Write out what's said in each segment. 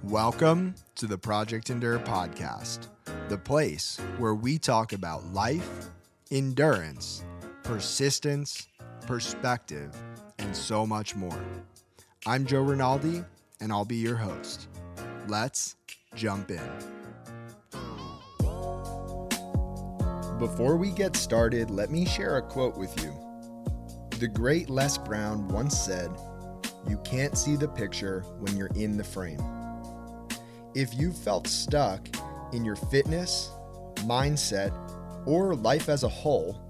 Welcome to the Project Endure podcast, the place where we talk about life, endurance, persistence, perspective, and so much more. I'm Joe Rinaldi, and I'll be your host. Let's jump in. Before we get started, let me share a quote with you. The great Les Brown once said, "You can't see the picture when you're in the frame." If you've felt stuck in your fitness, mindset, or life as a whole,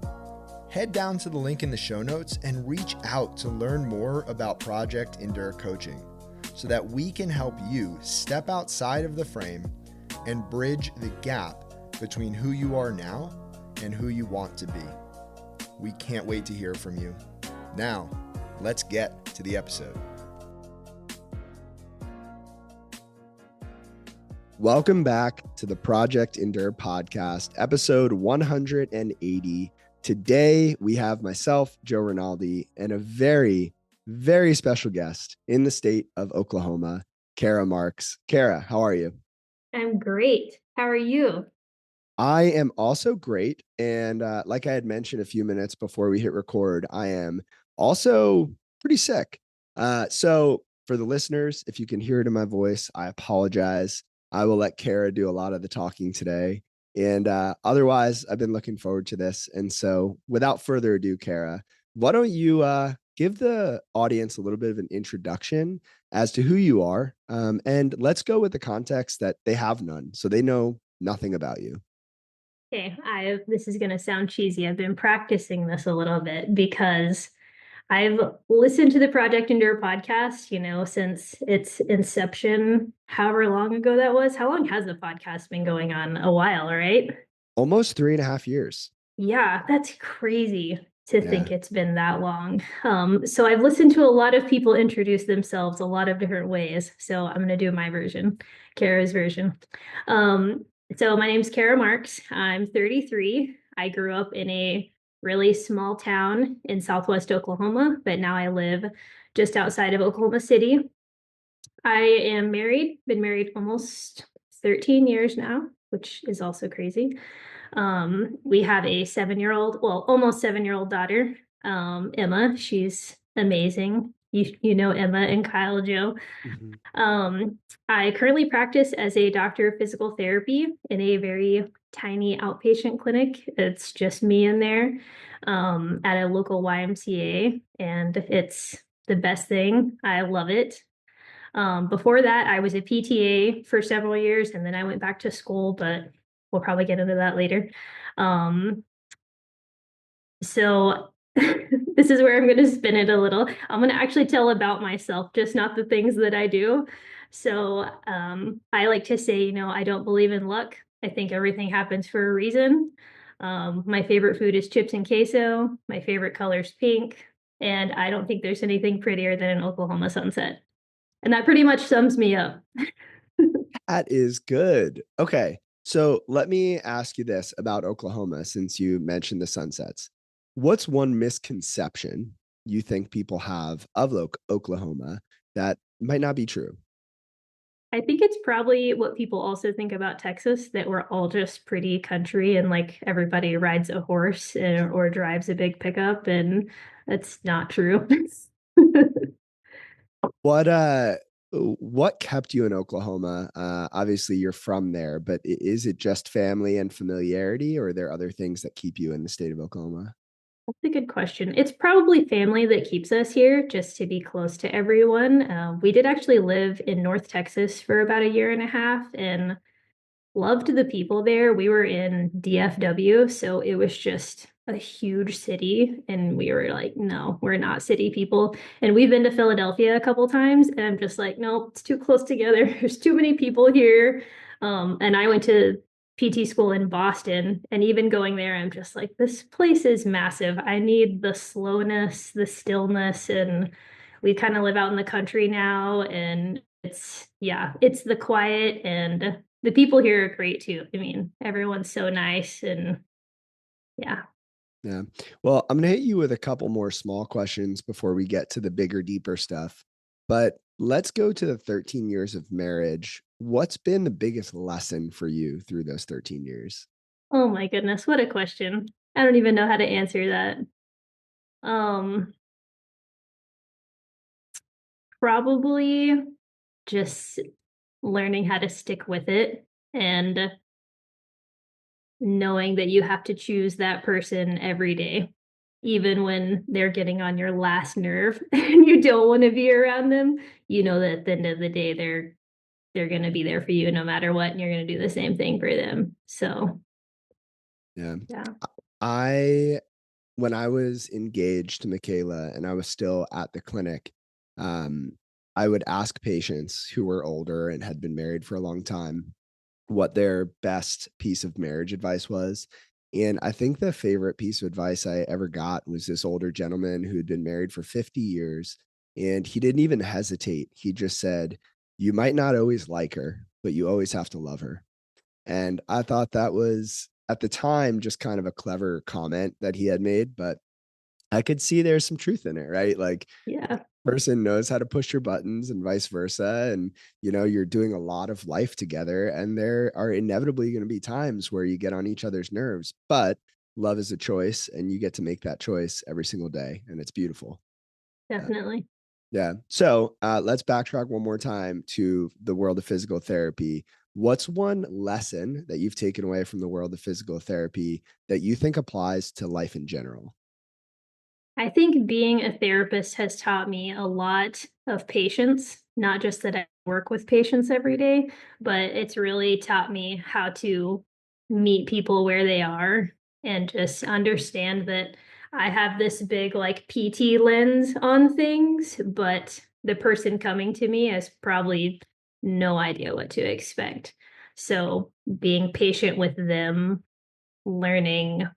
head down to the link in the show notes and reach out to learn more about Project Endure Coaching so that we can help you step outside of the frame and bridge the gap between who you are now and who you want to be. We can't wait to hear from you. Now, let's get to the episode. Welcome back to the Project Endure podcast, episode 180. Today, we have myself, Joe Rinaldi, and a very, very special guest in the state of Oklahoma, Kara Marks. Kara, how are you? I'm great. How are you? I am also great. And like I had mentioned a few minutes before we hit record, I am also pretty sick. So for the listeners, if you can hear it in my voice, I apologize. I will let Kara do a lot of the talking today. And otherwise, I've been looking forward to this. And so without further ado, Kara, why don't you give the audience a little bit of an introduction as to who you are? And let's go with the context that they have none. So they know nothing about you. Okay, this is going to sound cheesy. I've been practicing this a little bit because I've listened to the Project Endure podcast, since its inception, however long ago that was. How long has the podcast been going on? A while, right? Almost 3.5 years. Yeah, that's crazy to think it's been that long. So I've listened to a lot of people introduce themselves a lot of different ways. So I'm going to do my version, Kara's version. So my name's Kara Marks. I'm 33. I grew up in a really small town in Southwest Oklahoma, but now I live just outside of Oklahoma City. I am married, been married almost 13 years now, which is also crazy. We have a 7-year-old, well, almost 7-year-old daughter, Emma. She's amazing. You know Emma and Kyle, Joe. I currently practice as a doctor of physical therapy in a very tiny outpatient clinic. It's just me in there at a local YMCA, and it's the best thing. I love it. Before that, I was a PTA for several years, and then I went back to school, but we'll probably get into that later. So this is where I'm going to spin it a little. I'm going to actually tell about myself, just not the things that I do. So I like to say, I don't believe in luck. I think everything happens for a reason. My favorite food is chips and queso. My favorite color is pink. And I don't think there's anything prettier than an Oklahoma sunset. And that pretty much sums me up. That is good. Okay. So let me ask you this about Oklahoma, since you mentioned the sunsets. What's one misconception you think people have of Oklahoma that might not be true? I think it's probably what people also think about Texas, that we're all just pretty country and like everybody rides a horse or drives a big pickup, and that's not true. What kept you in Oklahoma? Obviously you're from there, but is it just family and familiarity, or are there other things that keep you in the state of Oklahoma? That's a good question. It's probably family that keeps us here, just to be close to everyone. We did actually live in North Texas for about a year and a half and loved the people there. We were in DFW, so it was just a huge city, and we were like, no, we're not city people. And we've been to Philadelphia a couple times, and I'm just like, nope, it's too close together. There's too many people here. And I went to PT school in Boston, and even going there, I'm just like, this place is massive. I need the slowness, the stillness, and we kind of live out in the country now, and it's the quiet, and the people here are great too. I mean, everyone's so nice, and yeah. Yeah. Well, I'm going to hit you with a couple more small questions before we get to the bigger, deeper stuff. But let's go to the 13 years of marriage. What's been the biggest lesson for you through those 13 years? Oh my goodness, what a question. I don't even know how to answer that. Um, Probably just learning how to stick with it and knowing that you have to choose that person every day, even when they're getting on your last nerve and you don't want to be around them. You know that at the end of the day, they're going to be there for you no matter what, and you're going to do the same thing for them. So, Yeah. yeah. I when I was engaged to Michaela and I was still at the clinic, um, I would ask patients who were older and had been married for a long time what their best piece of marriage advice was. And I think the favorite piece of advice I ever got was this older gentleman who had been married for 50 years. And he didn't even hesitate. He just said, "You might not always like her, but you always have to love her." And I thought that was at the time just kind of a clever comment that he had made, but I could see there's some truth in it, right? Like Yeah, person knows how to push your buttons and vice versa. And, you're doing a lot of life together. And there are inevitably going to be times where you get on each other's nerves, but love is a choice and you get to make that choice every single day. And it's beautiful. Yeah. definitely. Yeah. So let's backtrack one more time to the world of physical therapy. What's one lesson that you've taken away from the world of physical therapy that you think applies to life in general? I think being a therapist has taught me a lot of patience, not just that I work with patients every day, but it's really taught me how to meet people where they are and just understand that I have this big like PT lens on things, but the person coming to me has probably no idea what to expect. So being patient with them, learning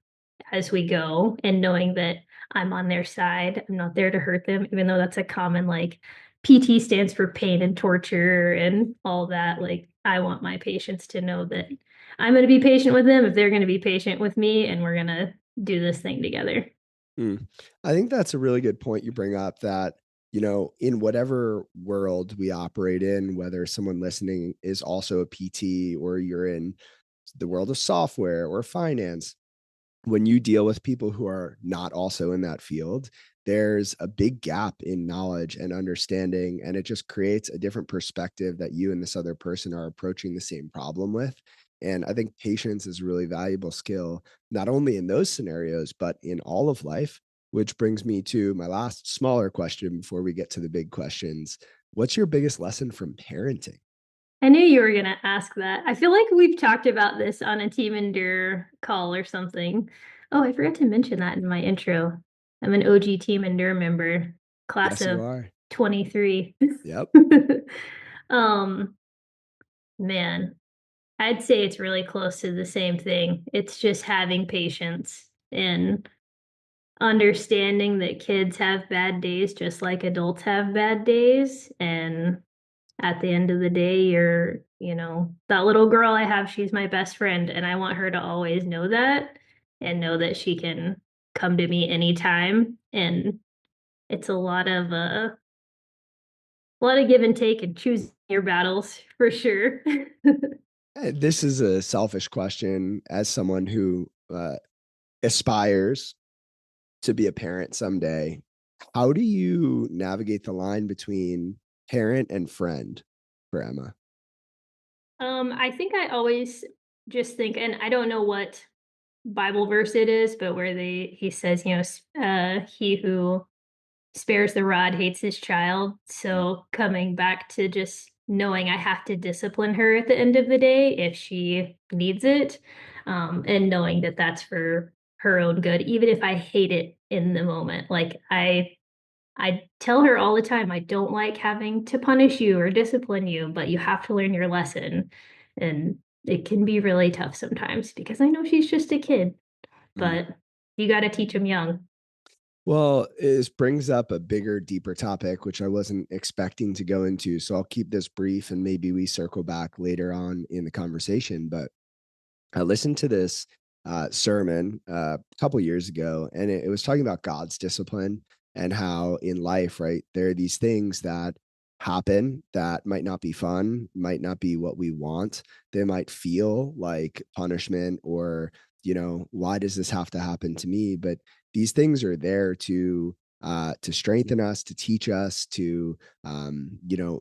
as we go and knowing that I'm on their side. I'm not there to hurt them, even though that's a common like PT stands for pain and torture and all that. Like I want my patients to know that I'm going to be patient with them if they're going to be patient with me and we're going to do this thing together. Mm. I think that's a really good point you bring up that, in whatever world we operate in, whether someone listening is also a PT or you're in the world of software or finance, when you deal with people who are not also in that field, there's a big gap in knowledge and understanding. And it just creates a different perspective that you and this other person are approaching the same problem with. And I think patience is a really valuable skill, not only in those scenarios, but in all of life, which brings me to my last smaller question before we get to the big questions. What's your biggest lesson from parenting? I knew you were going to ask that. I feel like we've talked about this on a Team Endure call or something. Oh, I forgot to mention that in my intro. I'm an OG Team Endure member, class Yes, you of are. 23. Yep. um, Man, I'd say it's really close to the same thing. It's just having patience and understanding that kids have bad days just like adults have bad days. And at the end of the day, that little girl I have, she's my best friend. And I want her to always know that and know that she can come to me anytime. And it's a lot of give and take and choose your battles for sure. This is a selfish question as someone who aspires to be a parent someday. How do you navigate the line between parent and friend for Emma? I think I always just think, and I don't know what Bible verse it is, but where he says, he who spares the rod hates his child. So coming back to just knowing I have to discipline her at the end of the day if she needs it, and knowing that that's for her own good, even if I hate it in the moment. Like I tell her all the time, I don't like having to punish you or discipline you, but you have to learn your lesson. And it can be really tough sometimes because I know she's just a kid, Mm. but you got to teach them young. Well, this brings up a bigger, deeper topic, which I wasn't expecting to go into. So I'll keep this brief and maybe we circle back later on in the conversation. But I listened to this sermon a couple years ago, and it was talking about God's discipline and how in life, right, there are these things that happen that might not be fun, might not be what we want. They might feel like punishment or, why does this have to happen to me? But these things are there to strengthen us, to teach us, to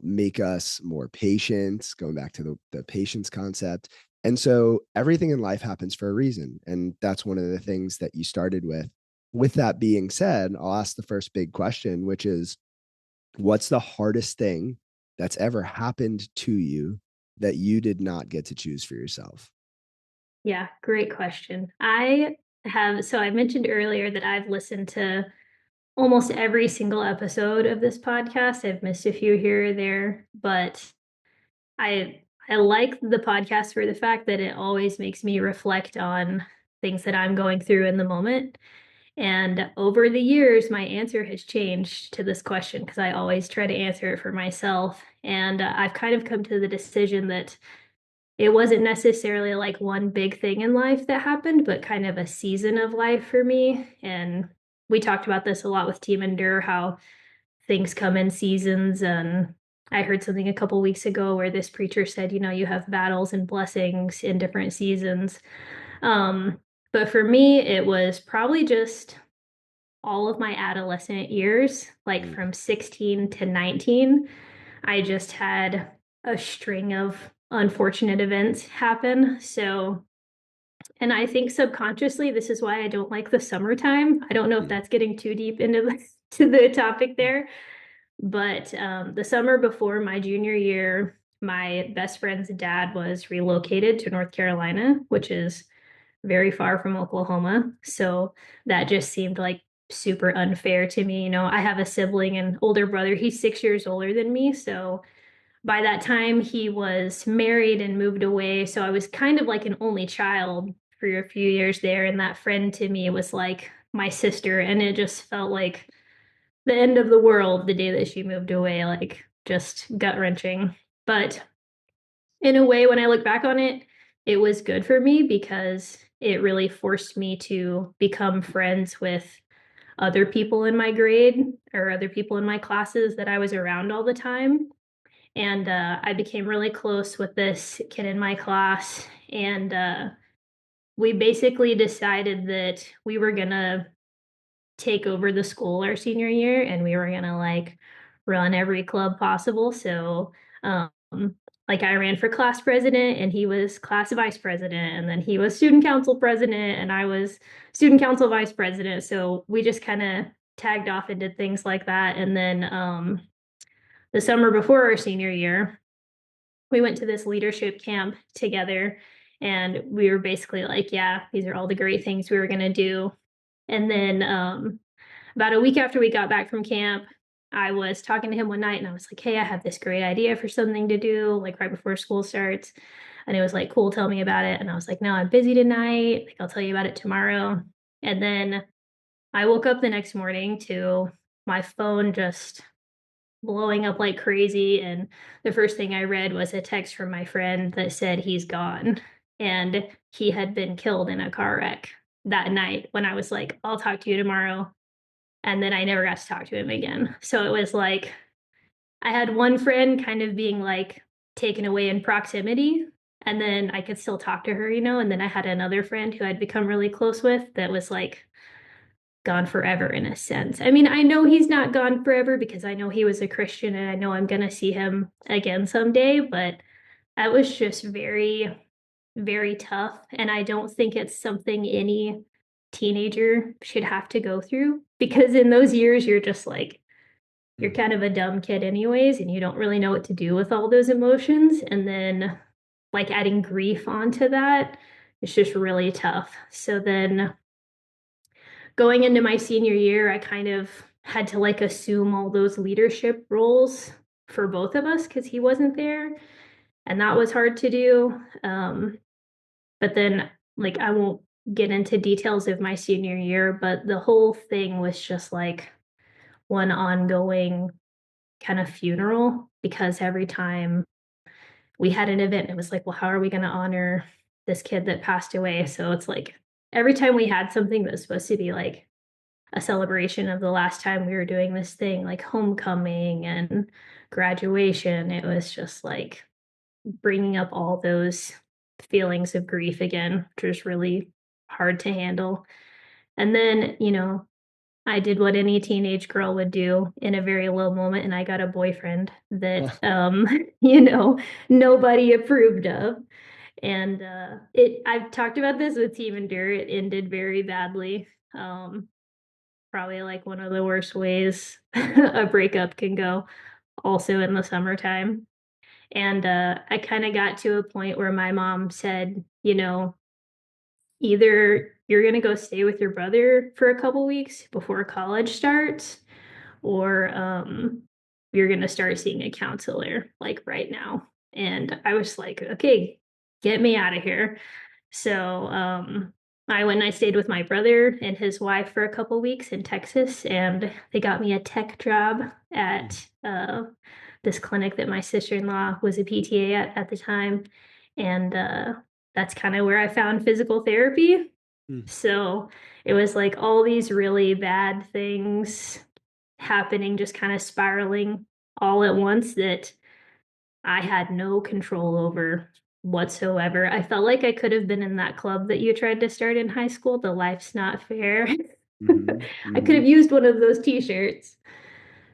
make us more patient. Going back to the patience concept, and so everything in life happens for a reason, and that's one of the things that you started with. With that being said, I'll ask the first big question, which is, what's the hardest thing that's ever happened to you that you did not get to choose for yourself? Yeah, great question. So I mentioned earlier that I've listened to almost every single episode of this podcast. I've missed a few here or there, but I like the podcast for the fact that it always makes me reflect on things that I'm going through in the moment. And over the years, my answer has changed to this question because I always try to answer it for myself. And I've kind of come to the decision that it wasn't necessarily like one big thing in life that happened, but kind of a season of life for me. And we talked about this a lot with Team Endure, how things come in seasons. And I heard something a couple weeks ago where this preacher said, you have battles and blessings in different seasons. Um, but for me, it was probably just all of my adolescent years, like Mm. from 16 to 19. I just had a string of unfortunate events happen. So, and I think subconsciously, this is why I don't like the summertime. I don't know if Mm. that's getting too deep into to the topic there, but the summer before my junior year, my best friend's dad was relocated to North Carolina, which is very far from Oklahoma. So that just seemed like super unfair to me. I have a sibling, an older brother. He's 6 years older than me. So by that time, he was married and moved away. So I was kind of like an only child for a few years there. And that friend to me was like my sister. And it just felt like the end of the world the day that she moved away, like just gut wrenching. But in a way, when I look back on it, it was good for me because it really forced me to become friends with other people in my grade or other people in my classes that I was around all the time. And I became really close with this kid in my class. And we basically decided that we were going to take over the school our senior year and we were going to like run every club possible. So, um, like I ran for class president and he was class vice president, and then he was student council president and I was student council vice president. So we just kind of tagged off and did things like that. And then the summer before our senior year, we went to this leadership camp together and we were basically like, yeah, these are all the great things we were going to do. And then about a week after we got back from camp, I was talking to him one night and I was like, hey, I have this great idea for something to do, like right before school starts. And it was like, cool, tell me about it. And I was like, no, I'm busy tonight. Like, I'll tell you about it tomorrow. And then I woke up the next morning to my phone just blowing up like crazy. And the first thing I read was a text from my friend that said he's gone. And he had been killed in a car wreck that night when I was like, I'll talk to you tomorrow. And then I never got to talk to him again. So it was like I had one friend kind of being like taken away in proximity. And then I could still talk to her, and then I had another friend who I'd become really close with that was like gone forever in a sense. I mean, I know he's not gone forever because I know he was a Christian and I know I'm going to see him again someday, but that was just very, very tough. And I don't think it's something any teenager should have to go through because in those years, you're just like, you're Mm. kind of a dumb kid, anyways, and you don't really know what to do with all those emotions. And then, like, adding grief onto that, it's just really tough. So then going into my senior year, I kind of had to like assume all those leadership roles for both of us because he wasn't there. And that was hard to do. But then, like, I won't get into details of my senior year, but the whole thing was just like one ongoing kind of funeral because every time we had an event, it was like, well, how are we going to honor this kid that passed away? So it's like every time we had something that was supposed to be like a celebration of the last time we were doing this thing, like homecoming and graduation. It was just like bringing up all those feelings of grief again, which was really hard to handle. And then, I did what any teenage girl would do in a very low moment, and I got a boyfriend that, nobody approved of. And I've talked about this with Team Endure. It ended very badly. Um, Probably like one of the worst ways a breakup can go, also in the summertime. And I kind of got to a point where my mom said, either you're going to go stay with your brother for a couple weeks before college starts, or you're going to start seeing a counselor like right now. And I was like, okay, get me out of here. So I went and I stayed with my brother and his wife for a couple weeks in Texas, and they got me a tech job at this clinic that my sister-in-law was a PTA at the time. And that's kind of where I found physical therapy. Mm. So it was like all these really bad things happening, just kind of spiraling all at once that I had no control over whatsoever. I felt like I could have been in that club that you tried to start in high school, the Life's Not Fair. Mhm, I could mhm. have used one of those t-shirts.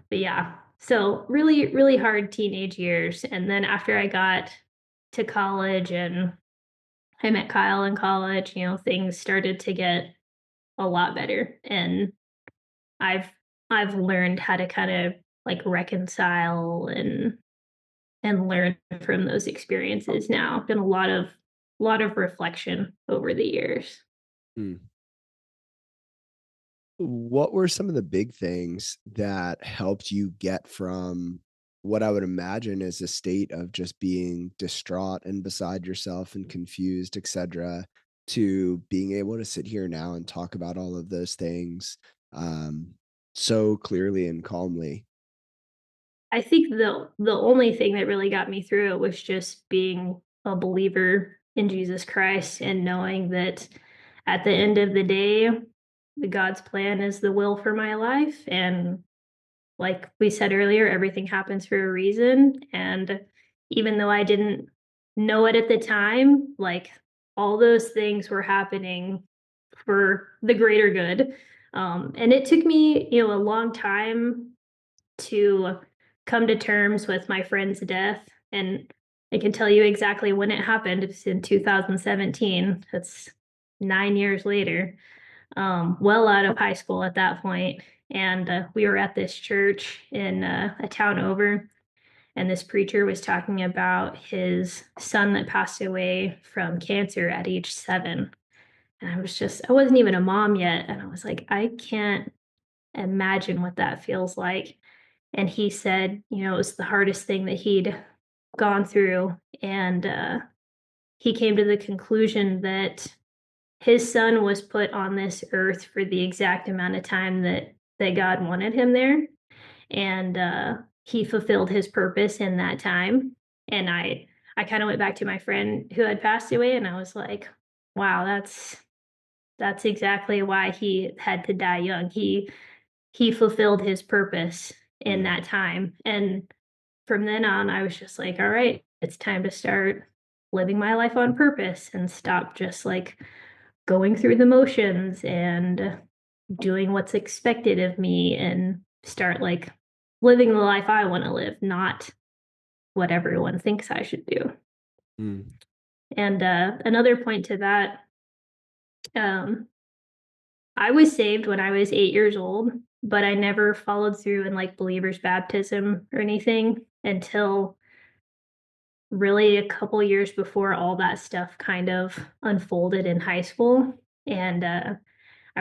But yeah, so really, really hard teenage years. And then after I got to college and I met Kyle in college, things started to get a lot better. And I've I've learned how to kind of like reconcile and learn from those experiences now. Been a lot of reflection over the years. Mm. What were some of the big things that helped you get from what I would imagine is a state of just being distraught and beside yourself and confused, etc., to being able to sit here now and talk about all of those things um, so clearly and calmly? I think the only thing that really got me through it was just being a believer in Jesus Christ and knowing that at the end of the day, the God's plan is the will for my life. And like we said earlier, everything happens for a reason. And even though I didn't know it at the time, like all those things were happening for the greater good. And it took me, a long time to come to terms with my friend's death. And I can tell you exactly when it happened. It's in 2017. That's 9 years later, well out of high school at that point. And we were at this church in a town over, and this preacher was talking about his son that passed away from cancer at age 7. And I wasn't even a mom yet. And I was like, I can't imagine what that feels like. And he said, it was the hardest thing that he'd gone through. And he came to the conclusion that his son was put on this earth for the exact amount of time that God wanted him there. And he fulfilled his purpose in that time. And I kind of went back to my friend who had passed away, and I was like, wow, that's exactly why he had to die young. He fulfilled his purpose in Mm, that time. And from then on, I was just like, all right, it's time to start living my life on purpose and stop just like going through the motions and doing what's expected of me and start like living the life I want to live, not what everyone thinks I should do. mm, And another point to that, um, I was saved when I was 8 years old, but I never followed through in like believer's baptism or anything until really a couple years before all that stuff kind of unfolded in high school. And I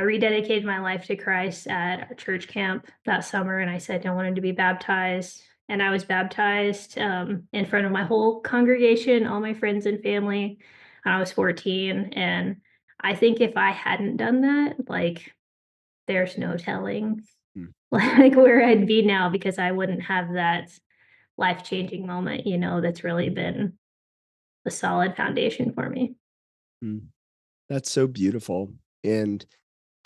rededicated my life to Christ at a church camp that summer, and I said I wanted to be baptized. And I was baptized in front of my whole congregation, all my friends and family. I was 14. And I think if I hadn't done that, like, there's no telling mm, like where I'd be now, because I wouldn't have that life-changing moment, that's really been a solid foundation for me. mm. That's so beautiful. And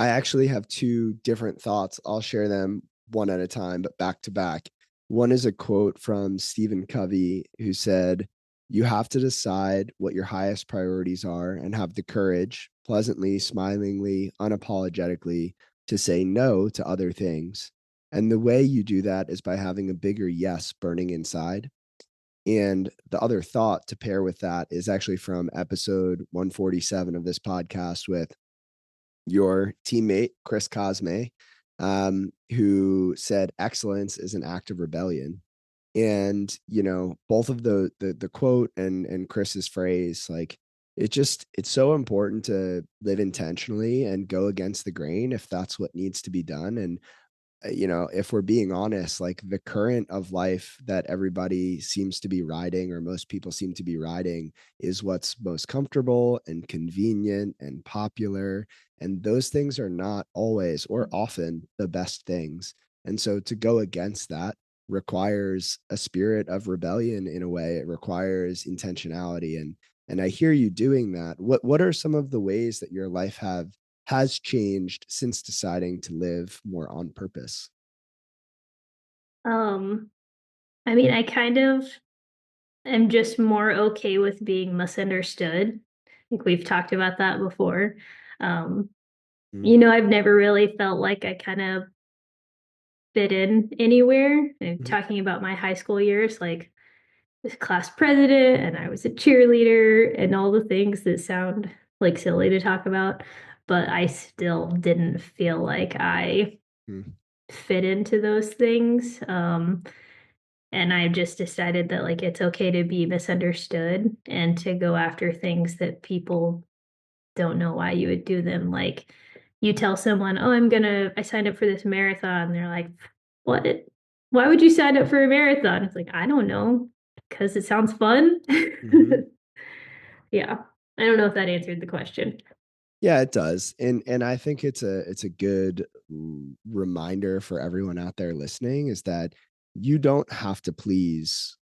I actually have two different thoughts. I'll share them one at a time, but back to back. One is a quote from Stephen Covey, who said, "You have to decide what your highest priorities are and have the courage, pleasantly, smilingly, unapologetically, to say no to other things. And the way you do that is by having a bigger yes burning inside." And the other thought to pair with that is actually from episode 147 of this podcast with your teammate, Chris Cosme, who said excellence is an act of rebellion. And, you know, both of the quote and Chris's phrase, like, it's so important to live intentionally and go against the grain if that's what needs to be done. And you know, if we're being honest, like the current of life that everybody seems to be riding, or most people seem to be riding, is what's most comfortable and convenient and popular. And those things are not always or often the best things. And so to go against that requires a spirit of rebellion in a way. It requires intentionality. And I hear you doing that. What are some of the ways that your life has changed since deciding to live more on purpose? Um, I mean, I kind of am just more okay with being misunderstood. I think we've talked about that before. Um, Mm, I've never really felt like I kind of fit in anywhere. And mhm, talking about my high school years, like was class president and I was a cheerleader and all the things that sound like silly to talk about, but I still didn't feel like I mm, fit into those things. And I just decided that like it's okay to be misunderstood and to go after things that people don't know why you would do them. Like you tell someone, "Oh, I signed up for this marathon." And they're like, "What? Why would you sign up for a marathon?" It's like, "I don't know, because it sounds fun." mhm. Yeah. I don't know if that answered the question. Yeah, it does. And I think it's a good reminder for everyone out there listening is that you don't have to please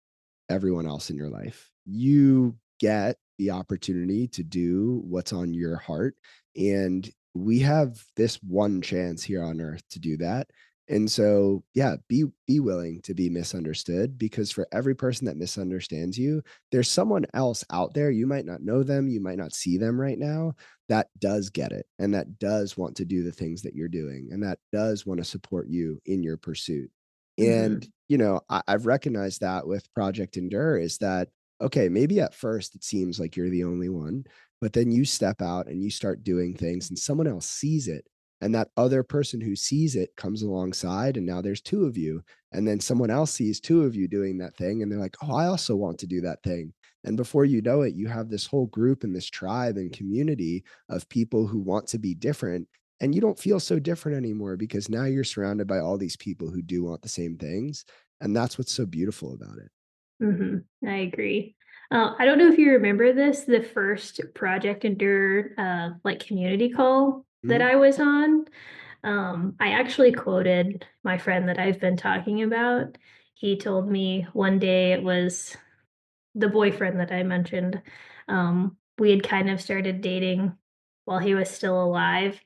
everyone else in your life. You get the opportunity to do what's on your heart. And we have this one chance here on earth to do that. And so, yeah, be willing to be misunderstood, because for every person that misunderstands you, there's someone else out there. You might not know them, you might not see them right now, that does get it and that does want to do the things that you're doing and that does want to support you in your pursuit. And, Hmm. you know, I've recognized that with Project Endure is that, okay, maybe at first it seems like you're the only one, but then you step out and you start doing things and someone else sees it. And that other person who sees it comes alongside, and now there's two of you. And then someone else sees two of you doing that thing, and they're like, oh, I also want to do that thing. And before you know it, you have this whole group and this tribe and community of people who want to be different, and you don't feel so different anymore because now you're surrounded by all these people who do want the same things, and that's what's so beautiful about it. I agree. I don't know if you remember this, the first Project Endure like community call that Mhm. I was on. I actually quoted my friend that I've been talking about. He told me one day it was the boyfriend that I mentioned. We had kind of started dating while he was still alive.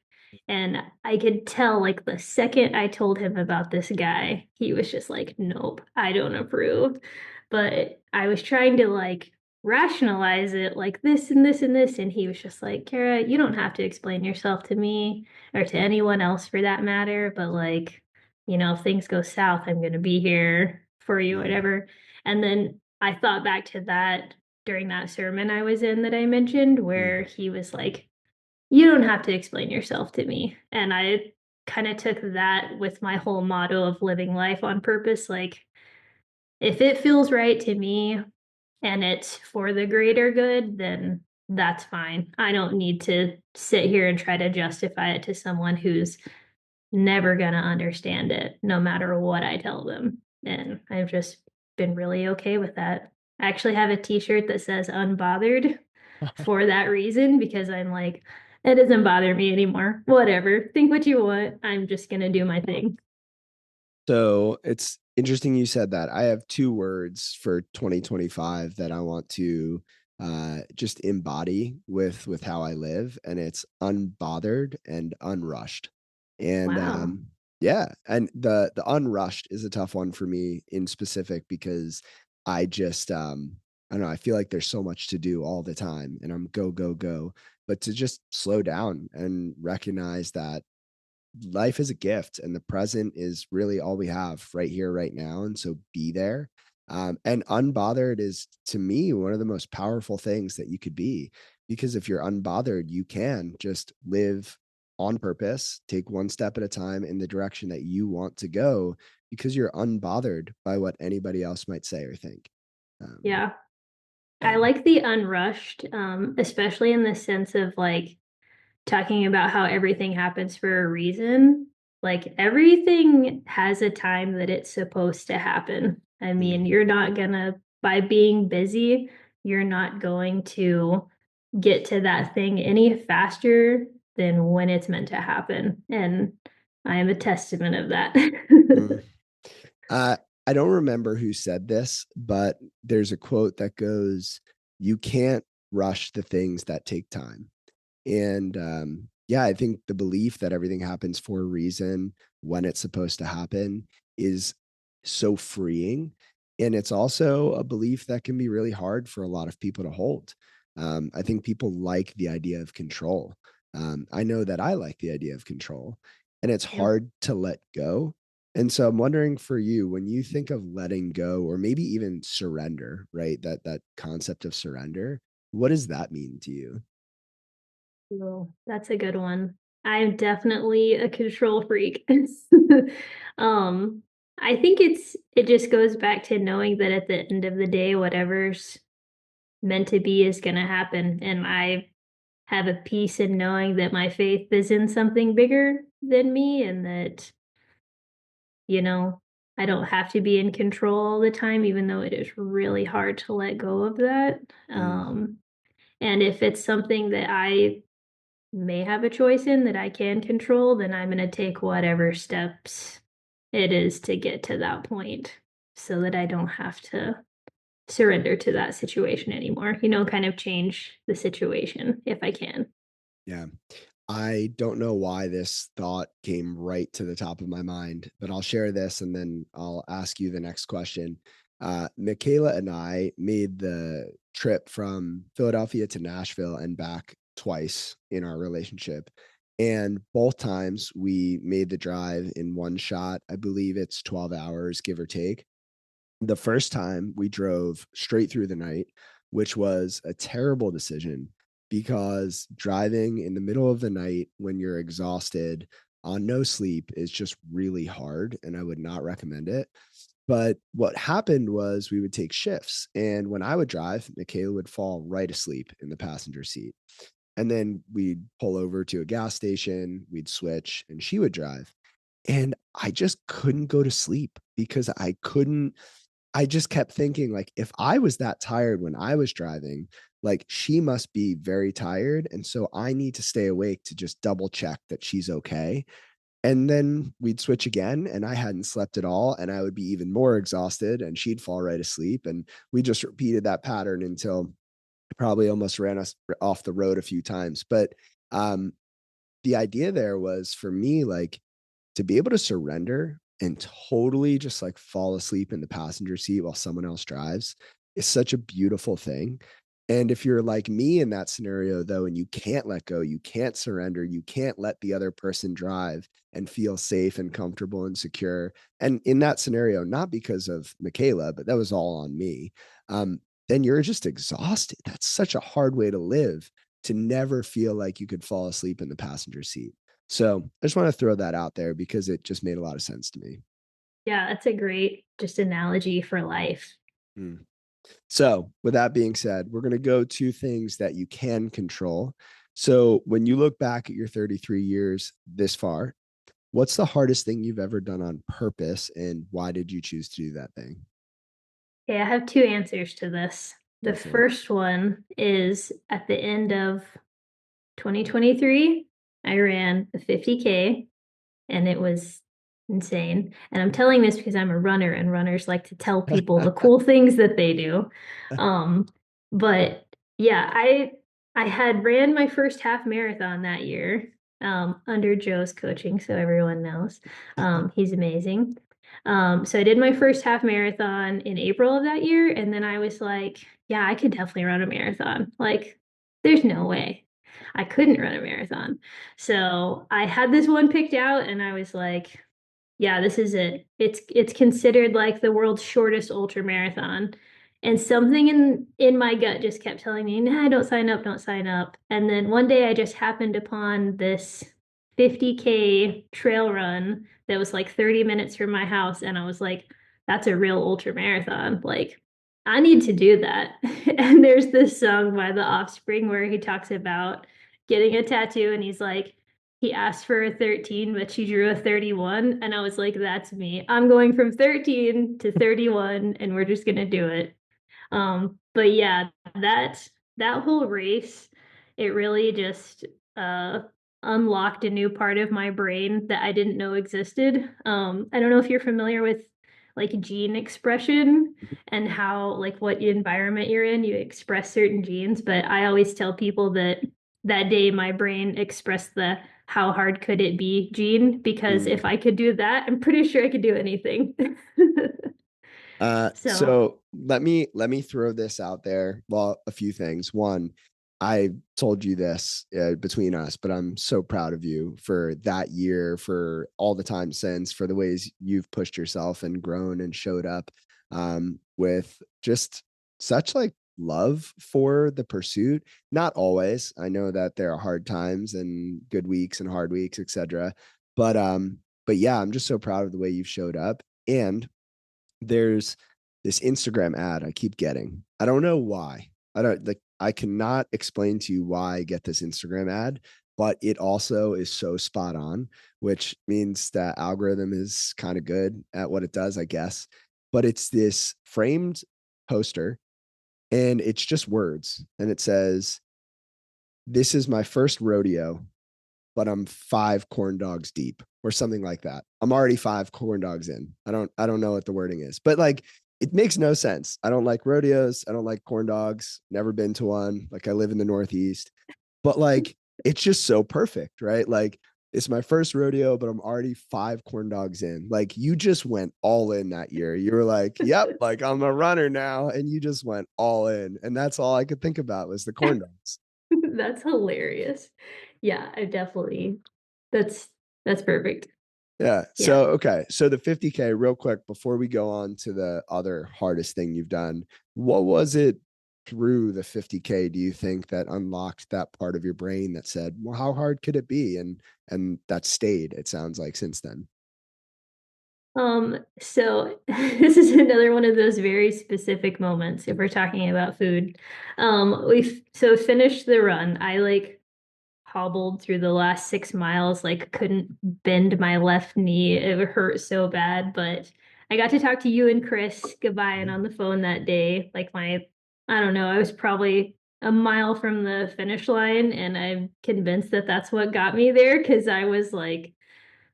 And I could tell, like, the second I told him about this guy, he was just like, nope, I don't approve. But I was trying to, like, rationalize it, like this and this and this. And he was just like, Kara, you don't have to explain yourself to me or to anyone else for that matter. But, like, if things go south, I'm going to be here for you, Mm, whatever. And then I thought back to that during that sermon I was in that I mentioned, where mm, he was like, you don't have to explain yourself to me. And I kind of took that with my whole motto of living life on purpose. Like, if it feels right to me and it's for the greater good, then that's fine. I don't need to sit here and try to justify it to someone who's never going to understand it, no matter what I tell them. And I've just been really okay with that. I actually have a t-shirt that says unbothered for that reason, because I'm like, it doesn't bother me anymore. Whatever. Think what you want. I'm just going to do my thing. So it's interesting you said that. I have two words for 2025 that I want to just embody with how I live, and it's unbothered and unrushed. And Wow. yeah, and the unrushed is a tough one for me in specific because I just I don't know, I feel like there's so much to do all the time and I'm go go go, but to just slow down and recognize that life is a gift and the present is really all we have right here right now, and so be there. And unbothered is to me one of the most powerful things that you could be, because if you're unbothered you can just live on purpose, take one step at a time in the direction that you want to go, because you're unbothered by what anybody else might say or think. um, Yeah. I yeah. like the unrushed, especially in the sense of like talking about how everything happens for a reason. Like everything has a time that it's supposed to happen. I mean, Mm, you're not gonna, by being busy, you're not going to get to that thing any faster than when it's meant to happen. And I am a testament of that. mm. Uh, I don't remember who said this, but there's a quote that goes, "You can't rush the things that take time." And yeah, I think the belief that everything happens for a reason when it's supposed to happen is so freeing. And it's also a belief that can be really hard for a lot of people to hold. I think people like the idea of control. I know that I like the idea of control, and it's Yep. hard to let go. And so I'm wondering for you, when you think of letting go or maybe even surrender, right? That concept of surrender, what does that mean to you? Oh, that's a good one. I'm definitely a control freak. Um, I think it just goes back to knowing that at the end of the day, whatever's meant to be is gonna happen. And I have a peace in knowing that my faith is in something bigger than me and that, you know, I don't have to be in control all the time, even though it is really hard to let go of that. Mm, And if it's something that I may have a choice in that I can control, then I'm going to take whatever steps it is to get to that point so that I don't have to surrender to that situation anymore. Kind of change the situation if I can. yeah. I don't know why this thought came right to the top of my mind, but I'll share this and then I'll ask you the next question. Michaela and I made the trip from Philadelphia to Nashville and back twice in our relationship. And both times we made the drive in one shot. I believe it's 12 hours, give or take. The first time we drove straight through the night, which was a terrible decision because driving in the middle of the night when you're exhausted on no sleep is just really hard and I would not recommend it. But what happened was we would take shifts, and when I would drive, Michaela would fall right asleep in the passenger seat. And then we'd pull over to a gas station, we'd switch, and she would drive. And I just couldn't go to sleep because I just kept thinking, like, if I was that tired when I was driving, like, she must be very tired, and so I need to stay awake to just double check that she's okay. And then we'd switch again, and I hadn't slept at all, and I would be even more exhausted, and she'd fall right asleep, and we just repeated that pattern until probably almost ran us off the road a few times. But um, the idea there was for me, like, to be able to surrender and totally just like fall asleep in the passenger seat while someone else drives is such a beautiful thing. And if you're like me in that scenario, though, and you can't let go, you can't surrender, you can't let the other person drive and feel safe and comfortable and secure. And in that scenario, not because of Michaela, but that was all on me. Um, then you're just exhausted. That's such a hard way to live, to never feel like you could fall asleep in the passenger seat. So I just want to throw that out there because it just made a lot of sense to me. Yeah, that's a great just analogy for life. Mm. So, with that being said, we're going to go to things that you can control. So, when you look back at your 33 years this far, what's the hardest thing you've ever done on purpose, and why did you choose to do that thing? Okay, I have two answers to this. The Go for it. first one is at the end of 2023, I ran the 50K and it was insane. And I'm telling this because I'm a runner and runners like to tell people the cool things that they do. Um, but Yeah, I had ran my first half marathon that year, under Joe's coaching, so everyone knows. He's amazing. So I did my first half marathon in April of that year, and then I was like, yeah, I could definitely run a marathon. Like, there's no way I couldn't run a marathon. So I had this one picked out, and I was like, yeah, this is it. It's considered like the world's shortest ultra marathon. And something in my gut just kept telling me, nah, don't sign up, don't sign up. And then one day I just happened upon this 50K trail run that was like 30 minutes from my house. And I was like, that's a real ultra marathon. Like, I need to do that. And there's this song by The Offspring where he talks about getting a tattoo and he's like, he asked for a 13, but she drew a 31. And I was like, that's me. I'm going from 13 to 31, and we're just gonna do it. But yeah, that whole race, it really just uh unlocked a new part of my brain that I didn't know existed. I don't know if you're familiar with like gene expression and how like what environment you're in, you express certain genes, but I always tell people that that day my brain expressed the how hard could it be gene because Mm. if I could do that, I'm pretty sure I could do anything. So, So let me throw this out there. Well, a few things. One, I told you this between us, but I'm so proud of you for that year, for all the time since, for the ways you've pushed yourself and grown and showed up with just such like love for the pursuit. Not always. I know that there are hard times and good weeks and hard weeks, etc. But yeah, I'm just so proud of the way you've showed up. And there's this Instagram ad I keep getting. I don't know why. I don't like I cannot explain to you why I get this Instagram ad, but it also is so spot on, which means that algorithm is kind of good at what it does, I guess. But it's this framed poster and it's just words and it says, "This is my first rodeo, but I'm 5 corn dogs deep," or something like that. I'm already 5 corn dogs in. I don't know what the wording is, but like it makes no sense. I don't like rodeos. I don't like corn dogs. Never been to one. Like I live in the Northeast, but like it's just so perfect, right? Like it's my first rodeo, but I'm already 5 corn dogs in. Like you just went all in that year. You were like, "Yep, like I'm a runner now," and you just went all in, and that's all I could think about was the corn dogs. that's hilarious. Yeah, I definitely that's that's perfect. Yeah. Yeah. So, okay. So the 50K, real quick, before we go on to the other hardest thing you've done, what was it through the 50K, do you think, that unlocked that part of your brain that said, well, how hard could it be? And that stayed, it sounds like, since then. So this is another one of those very specific moments if we're talking about food. We so finished the run. I like hobbled through the last 6 miles, like couldn't bend my left knee. It hurt so bad, but I got to talk to you and Chris goodbye and on the phone that day. Like I don't know, I was probably a mile from the finish line, and I'm convinced that that's what got me there because I was like,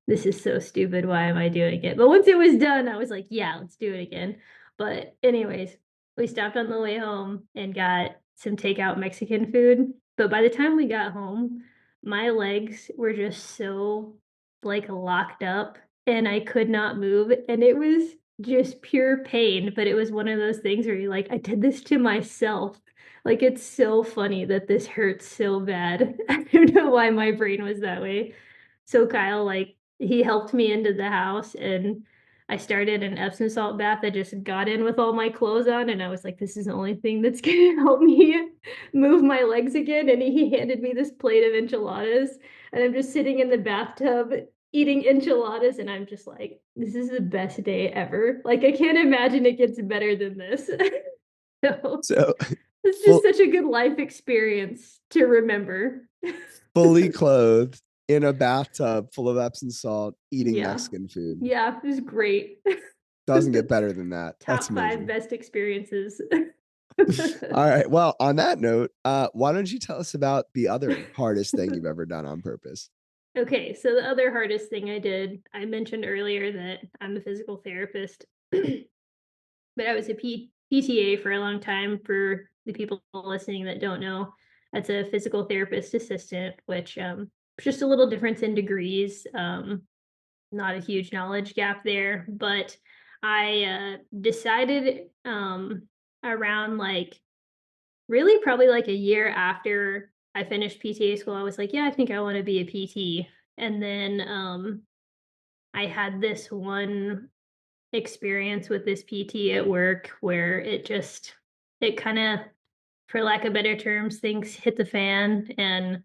this is so stupid. Why am I doing it? But once it was done, I was like, yeah, let's do it again. But, anyways, we stopped on the way home and got some takeout Mexican food. But by the time we got home, my legs were just so like locked up and I could not move. And it was just pure pain. But it was one of those things where you're like, I did this to myself. Like, it's so funny that this hurts so bad. I don't know why my brain was that way. So Kyle, like, he helped me into the house and I started an Epsom salt bath. I just got in with all my clothes on and I was like, this is the only thing that's gonna help me move my legs again. And he handed me this plate of enchiladas and I'm just sitting in the bathtub eating enchiladas and I'm just like, this is the best day ever. Like I can't imagine it gets better than this. So So, it's just full, such a good life experience to remember. fully clothed in a bathtub full of Epsom salt, eating Yeah. Mexican food. Yeah, it was great. Doesn't get better than that. That's Top five amazing. best experiences. All right. Well, on that note, why don't you tell us about the other hardest thing you've ever done on purpose? Okay, so the other hardest thing I did, I mentioned earlier that I'm a physical therapist, but I was a PTA for a long time. For the people listening that don't know, that's a physical therapist assistant, which just a little difference in degrees. Not a huge knowledge gap there, but I decided around like really probably like a year after I finished PTA school, I was like, yeah, I think I want to be a PT. And then I had this one experience with this PT at work where it kind of, for lack of better terms, things hit the fan. And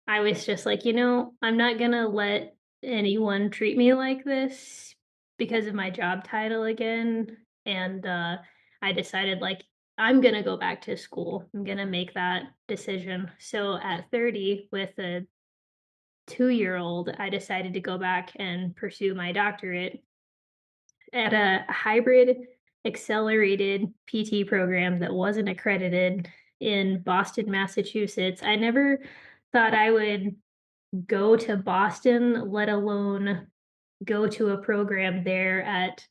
I was just like, I'm not gonna let anyone treat me like this because of my job title again. And I decided like I'm gonna go back to school. I'm gonna make that decision. So at 30, with a 2-year old, I decided to go back and pursue my doctorate at a hybrid accelerated PT program that wasn't accredited in Boston, Massachusetts. I never thought I would go to Boston, let alone go to a program there at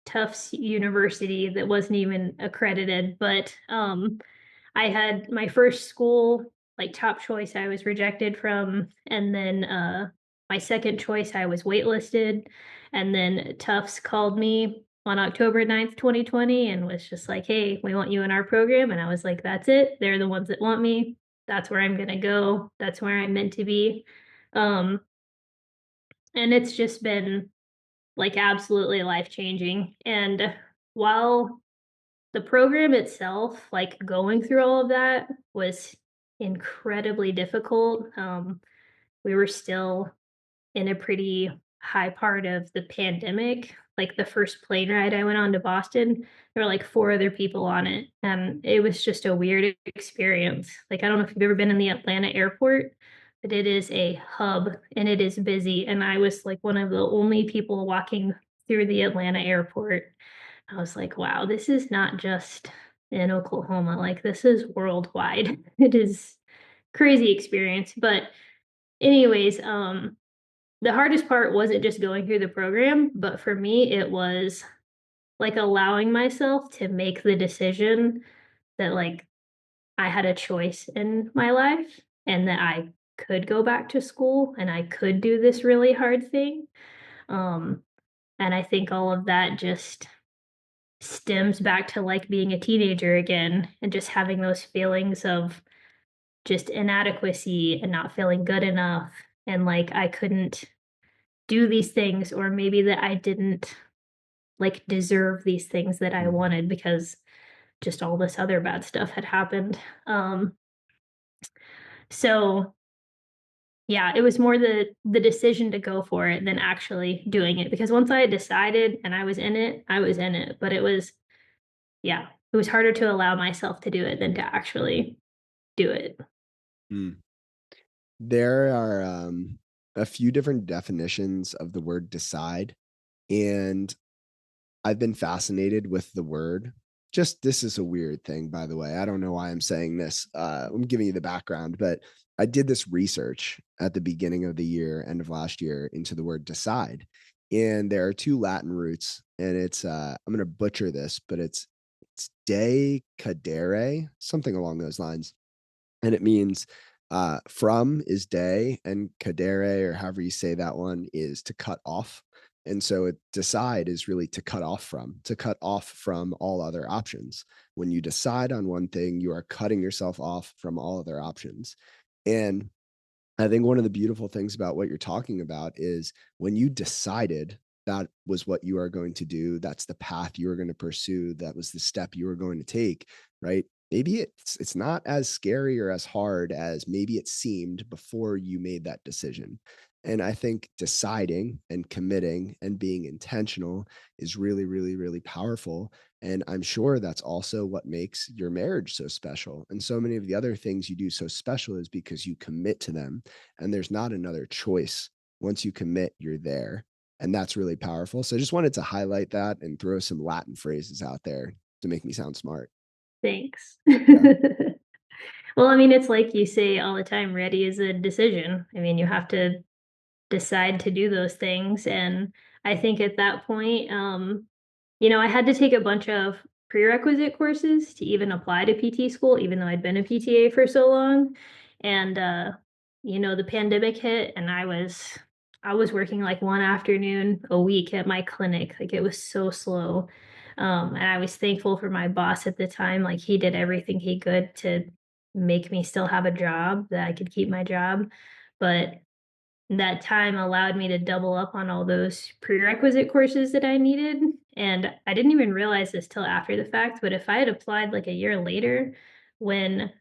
Tufts University that wasn't even accredited. But I had my first school, like top choice, I was rejected from, and then my second choice, I was waitlisted, and then Tufts called me on October 9th, 2020, and was just like, "Hey, we want you in our program." And I was like, "That's it. They're the ones that want me. That's where I'm gonna go. That's where I'm meant to be." Um, and it's just been like absolutely life changing. And while the program itself, like going through all of that, was incredibly difficult. We were still in a pretty high part of the pandemic. Like the first plane ride I went on to Boston, there were like 4 other people on it. And it was just a weird experience. Like, I don't know if you've ever been in the Atlanta airport, but it is a hub and it is busy. And I was like one of the only people walking through the Atlanta airport. I was like, wow, this is not just in Oklahoma. Like, this is worldwide. It is crazy experience. But anyways, the hardest part wasn't just going through the program, but for me, it was like allowing myself to make the decision that like I had a choice in my life and that I could go back to school and I could do this really hard thing. Um, and I think all of that just stems back to like being a teenager again and just having those feelings of just inadequacy and not feeling good enough and like I couldn't do these things, or maybe that I didn't like deserve these things that I wanted because just all this other bad stuff had happened. So yeah, it was more the decision to go for it than actually doing it, because once I had decided and I was in it, I was in it. But it was, yeah, it was harder to allow myself to do it than to actually do it. Mm. There are a few different definitions of the word decide, and I've been fascinated with the word. Just this is a weird thing, by the way. I don't know why I'm saying this. I'm giving you the background, but I did this research at the beginning of the year, end of last year, into the word decide. And there are 2 Latin roots, and it's I'm gonna butcher this, but it's de cadere, something along those lines. And it means from is day, and cadere, or however you say that one, is to cut off. And so it decide is really to cut off from all other options. When you decide on one thing, you are cutting yourself off from all other options. And I think one of the beautiful things about what you're talking about is when you decided that was what you are going to do, that's the path you are going to pursue, that was the step you were going to take, right? Maybe it's not as scary or as hard as maybe it seemed before you made that decision. And I think deciding and committing and being intentional is really, really, really powerful. And I'm sure that's also what makes your marriage so special. And so many of the other things you do so special is because you commit to them and there's not another choice. Once you commit, you're there. And that's really powerful. So I just wanted to highlight that and throw some Latin phrases out there to make me sound smart. Thanks. Yeah. Well, I mean, it's like you say all the time, ready is a decision. I mean, you have to decide to do those things. And I think at that point, I had to take a bunch of prerequisite courses to even apply to PT school, even though I'd been a PTA for so long. And the pandemic hit, and I was working like one afternoon a week at my clinic. Like, it was so slow. And I was thankful for my boss at the time. Like, he did everything he could to make me still have a job, that I could keep my job. But that time allowed me to double up on all those prerequisite courses that I needed. And I didn't even realize this till after the fact, but if I had applied like a year later when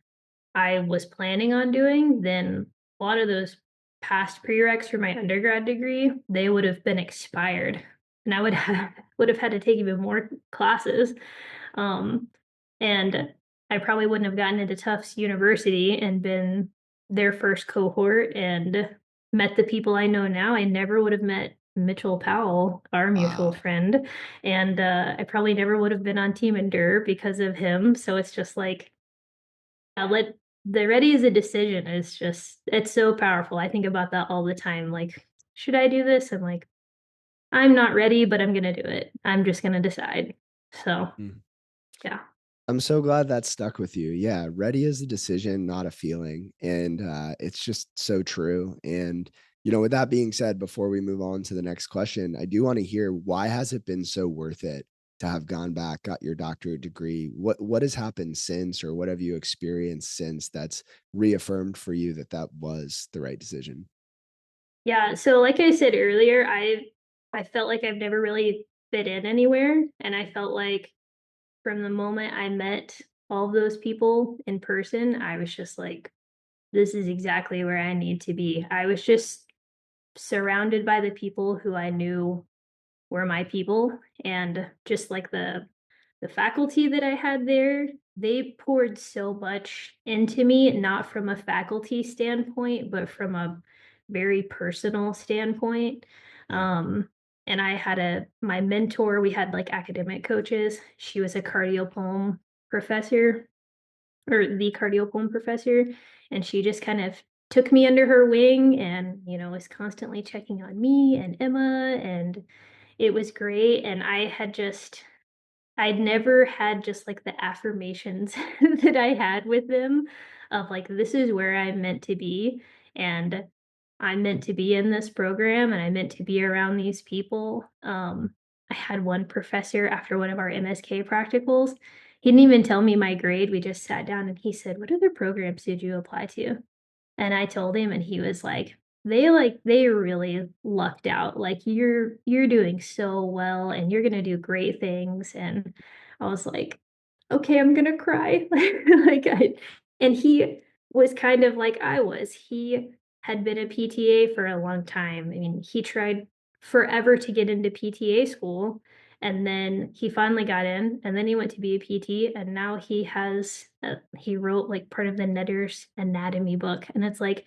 I was planning on doing, then a lot of those past prereqs for my undergrad degree, they would have been expired. And I would have had to take even more classes. And I probably wouldn't have gotten into Tufts University and been their first cohort and met the people I know now. I never would have met Mitchell Powell, our mutual friend. And I probably never would have been on Team Endure because of him. So it's just like, the ready is a decision is just, it's so powerful. I think about that all the time. Like, should I do this? I'm like, I'm not ready, but I'm going to do it. I'm just going to decide. So, yeah. I'm so glad that stuck with you. Yeah, ready is a decision, not a feeling. And it's just so true. And, with that being said, before we move on to the next question, I do want to hear, why has it been so worth it to have gone back, got your doctorate degree? What has happened since, or what have you experienced since that's reaffirmed for you that that was the right decision? Yeah. So like I said earlier, I felt like I've never really fit in anywhere. And I felt like from the moment I met all of those people in person, I was just like, this is exactly where I need to be. I was just surrounded by the people who I knew were my people, and just like the faculty that I had there, they poured so much into me, not from a faculty standpoint, but from a very personal standpoint. Um, and I had my mentor, we had like academic coaches. She was a cardiopulm professor, or the cardiopulm professor, and she just kind of took me under her wing and, was constantly checking on me and Emma, and it was great. And I'd never had just like the affirmations that I had with them of like, this is where I'm meant to be. And I'm meant to be in this program, and I'm meant to be around these people. I had one professor after one of our MSK practicals. He didn't even tell me my grade. We just sat down and he said, "What other programs did you apply to?" And I told him, and he was like, they really lucked out. Like, you're doing so well, and you're gonna do great things. And I was like, okay, I'm gonna cry. And he was kind of like I was. He had been a PTA for a long time. I mean, he tried forever to get into PTA school, and then he finally got in, and then he went to be a PT, and now he wrote like part of the Netter's anatomy book. And it's like,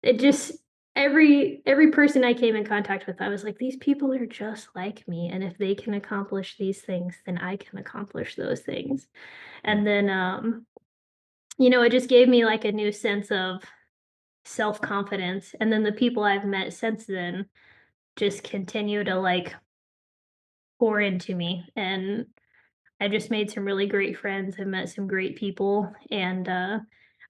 it just, every person I came in contact with, I was like, these people are just like me, and if they can accomplish these things, then I can accomplish those things. And then it just gave me like a new sense of self-confidence. And then the people I've met since then just continue to like pour into me, and I've just made some really great friends. I've met some great people, and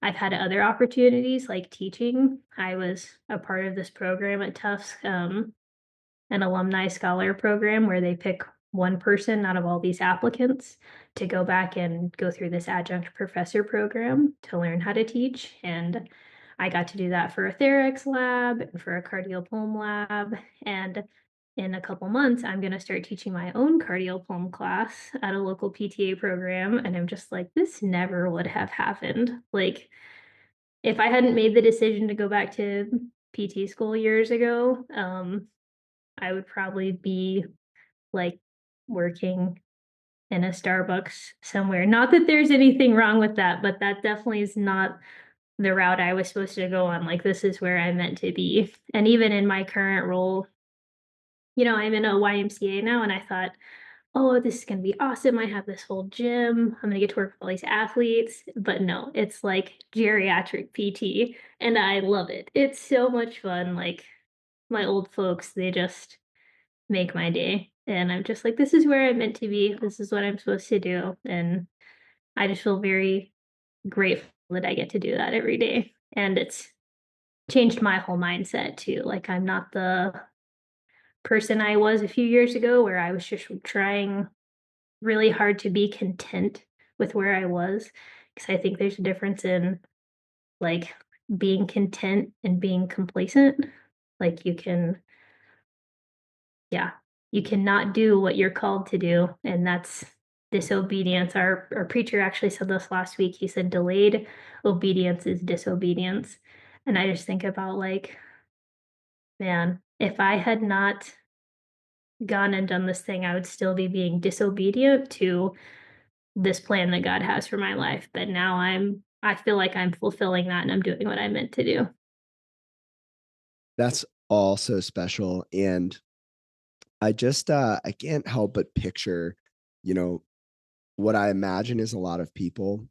I've had other opportunities like teaching. I was a part of this program at Tufts, an alumni scholar program where they pick one person out of all these applicants to go back and go through this adjunct professor program to learn how to teach. And I got to do that for a Therex lab and for a cardiopulm lab. And in a couple months, I'm going to start teaching my own cardiopulm class at a local PTA program. And I'm just like, this never would have happened. Like, if I hadn't made the decision to go back to PT school years ago, I would probably be like working in a Starbucks somewhere. Not that there's anything wrong with that, but that definitely is not the route I was supposed to go on. Like, this is where I'm meant to be. And even in my current role, I'm in a YMCA now, and I thought, oh, this is going to be awesome. I have this whole gym. I'm going to get to work with all these athletes. But no, it's like geriatric PT, and I love it. It's so much fun. Like, my old folks, they just make my day. And I'm just like, this is where I'm meant to be. This is what I'm supposed to do. And I just feel very grateful that I get to do that every day. And it's changed my whole mindset too. Like, I'm not the person I was a few years ago where I was just trying really hard to be content with where I was. Because I think there's a difference in like being content and being complacent. Like, you cannot do what you're called to do, and that's disobedience. Our preacher actually said this last week. He said delayed obedience is disobedience. And I just think about like, man, if I had not gone and done this thing, I would still be being disobedient to this plan that God has for my life. But now I feel like I'm fulfilling that and I'm doing what I'm meant to do. That's all so special. And I can't help but picture, you know, what I imagine is a lot of people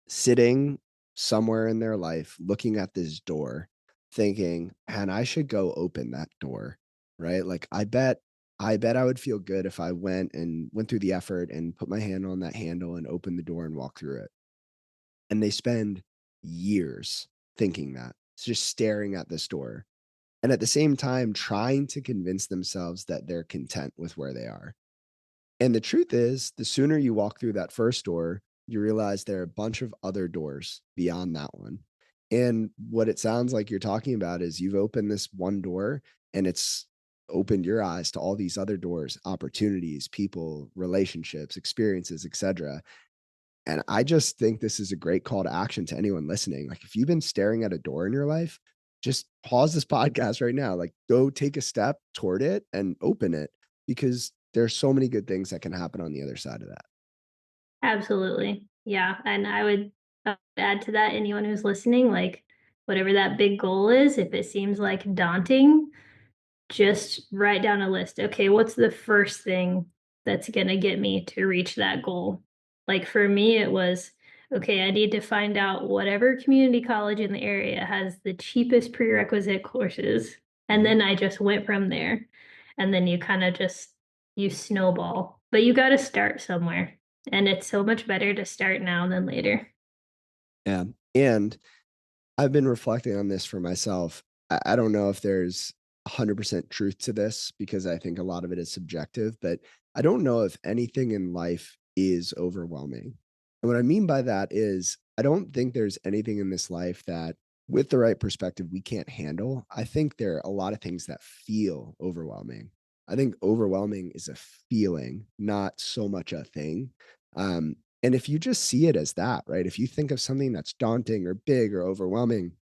sitting somewhere in their life looking at this door thinking, and I should go open that door, right? Like I bet I would feel good if I went through the effort and put my hand on that handle and opened the door and walked through it. And they spend years thinking that, just staring at this door. And at the same time trying to convince themselves that they're content with where they are. And the truth is, the sooner you walk through that first door, you realize there are a bunch of other doors beyond that one. And what it sounds like you're talking about is you've opened this one door and it's opened your eyes to all these other doors, opportunities, people, relationships, experiences, etc. And I just think this is a great call to action to anyone listening. Like, if you've been staring at a door in your life, just pause this podcast right now. Like, go take a step toward it and open it, because there's so many good things that can happen on the other side of that. Absolutely. Yeah. And I would add to that, anyone who's listening, like whatever that big goal is, if it seems like daunting, just write down a list. Okay, what's the first thing that's going to get me to reach that goal? Like for me, it was okay, I need to find out whatever community college in the area has the cheapest prerequisite courses. And then I just went from there. And then you kind of just, you snowball, but you got to start somewhere. And it's so much better to start now than later. Yeah. And I've been reflecting on this for myself. I don't know if there's 100% truth to this, because I think a lot of it is subjective, but I don't know if anything in life is overwhelming. And what I mean by that is, I don't think there's anything in this life that, with the right perspective, we can't handle. I think there are a lot of things that feel overwhelming. I think overwhelming is a feeling, not so much a thing. And if you just see it as that, right? If you think of something that's daunting or big or overwhelming,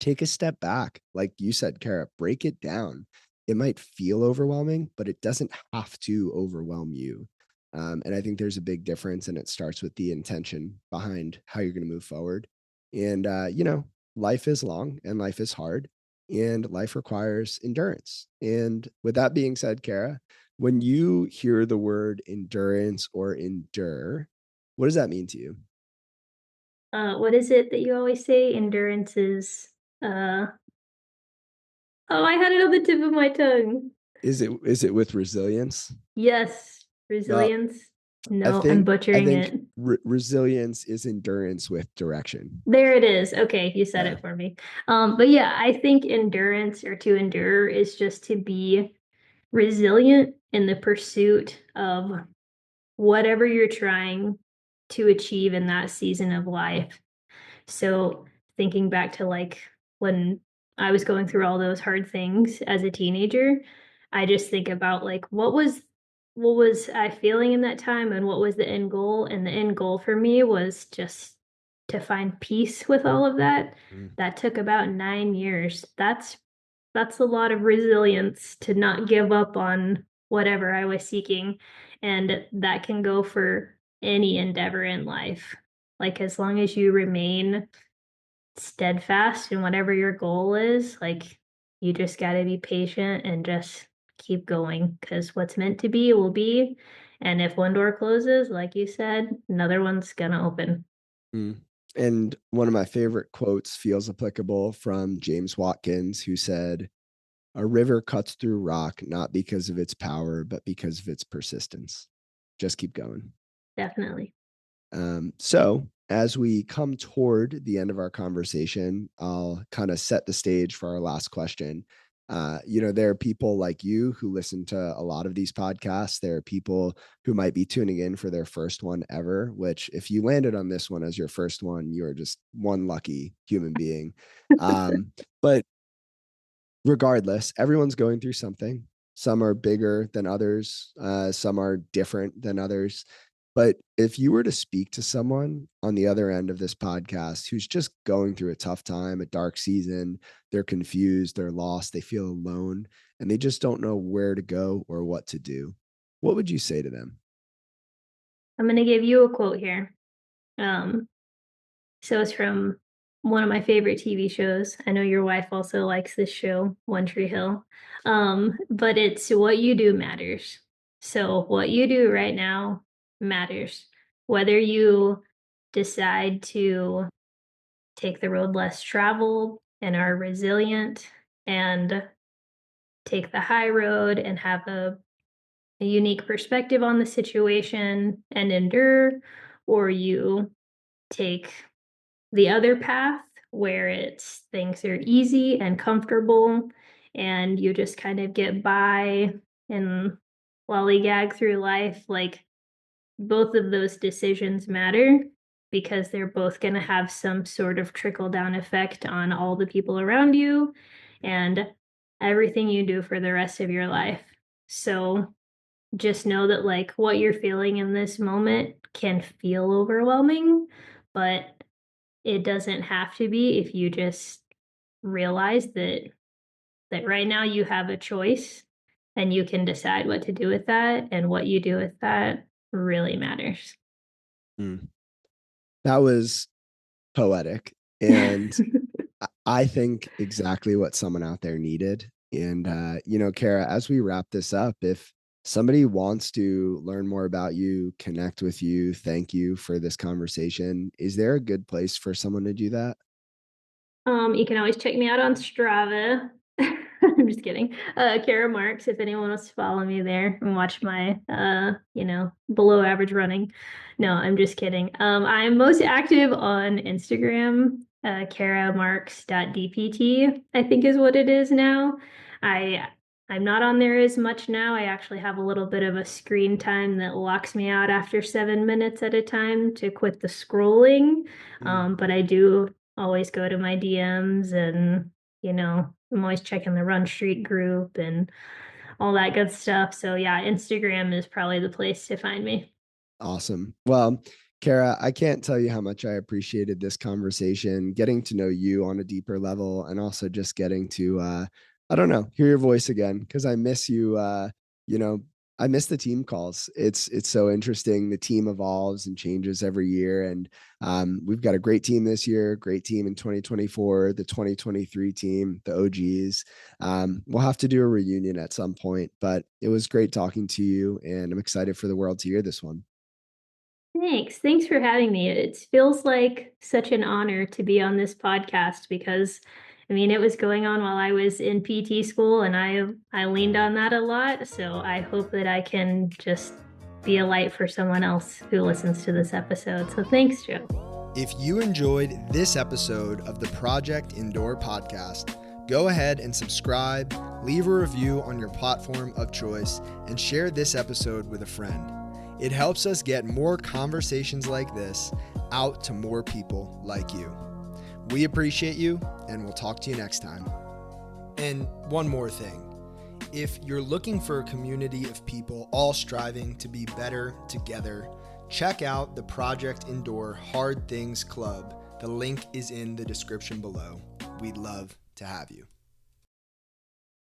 take a step back. Like you said, Kara, break it down. It might feel overwhelming, but it doesn't have to overwhelm you. And I think there's a big difference, and it starts with the intention behind how you're going to move forward. And, life is long and life is hard, and life requires endurance. And with that being said, Kara, when you hear the word endurance or endure, what does that mean to you? What is it that you always say? Endurance is, uh, oh, I had it on the tip of my tongue. Is it with resilience? Yes, Well, resilience. I No, I'm think I butchering think it. resilience is endurance with direction. There it is. Okay, you said Yeah. it for me. But yeah, I think endurance or to endure is just to be resilient in the pursuit of whatever you're trying to achieve in that season of life. So thinking back to like when I was going through all those hard things as a teenager, I just think about like what was I feeling in that time and what was the end goal? And the end goal for me was just to find peace with all of that. Mm. That took about 9 years. That's a lot of resilience to not give up on whatever I was seeking. And that can go for any endeavor in life. Like as long as you remain steadfast in whatever your goal is, like you just got to be patient and just keep going because what's meant to be will be. And if one door closes, like you said, another one's gonna open. Mm. And one of my favorite quotes feels applicable, from James Watkins, who said, A river cuts through rock, not because of its power, but because of its persistence. Just keep going. Definitely. So as we come toward the end of our conversation, I'll kind of set the stage for our last question. There are people like you who listen to a lot of these podcasts. There are people who might be tuning in for their first one ever, which if you landed on this one as your first one, you're just one lucky human being. But regardless, everyone's going through something. Some are bigger than others. Some are different than others. But if you were to speak to someone on the other end of this podcast who's just going through a tough time, a dark season, they're confused, they're lost, they feel alone, and they just don't know where to go or what to do, what would you say to them? I'm going to give you a quote here. So it's from one of my favorite TV shows. I know your wife also likes this show, One Tree Hill. But it's what you do matters. So what you do right now matters. Whether you decide to take the road less traveled and are resilient and take the high road and have a unique perspective on the situation and endure, or you take the other path where it's things are easy and comfortable and you just kind of get by and lollygag through life. Like, both of those decisions matter because they're both going to have some sort of trickle down effect on all the people around you and everything you do for the rest of your life. So just know that, like, what you're feeling in this moment can feel overwhelming, but it doesn't have to be if you just realize that right now you have a choice and you can decide what to do with that, and what you do with that really matters. That was poetic. And I think exactly what someone out there needed. And, Kara, as we wrap this up, if somebody wants to learn more about you, connect with you, thank you for this conversation, is there a good place for someone to do that? You can always check me out on Strava. I'm just kidding. Kara Marks, if anyone wants to follow me there and watch my below average running. No, I'm just kidding. I'm most active on Instagram, karamarks.dpt, I think is what it is now. I'm not on there as much now. I actually have a little bit of a screen time that locks me out after 7 minutes at a time to quit the scrolling. But I do always go to my DMs and, I'm always checking the Run Street group and all that good stuff. So yeah, Instagram is probably the place to find me. Awesome. Well, Kara, I can't tell you how much I appreciated this conversation, getting to know you on a deeper level, and also just getting to, I don't know, hear your voice again, because I miss you. I miss the team calls. It's so interesting. The team evolves and changes every year, and we've got a great team this year, great team in 2024, the 2023 team, the OGs. We'll have to do a reunion at some point, but it was great talking to you, and I'm excited for the world to hear this one. Thanks. Thanks for having me. It feels like such an honor to be on this podcast because, it was going on while I was in PT school and I leaned on that a lot. So I hope that I can just be a light for someone else who listens to this episode. So thanks, Joe. If you enjoyed this episode of the Project Indoor podcast, go ahead and subscribe, leave a review on your platform of choice, and share this episode with a friend. It helps us get more conversations like this out to more people like you. We appreciate you, and we'll talk to you next time. And one more thing. If you're looking for a community of people all striving to be better together, check out the Project Indoor Hard Things Club. The link is in the description below. We'd love to have you.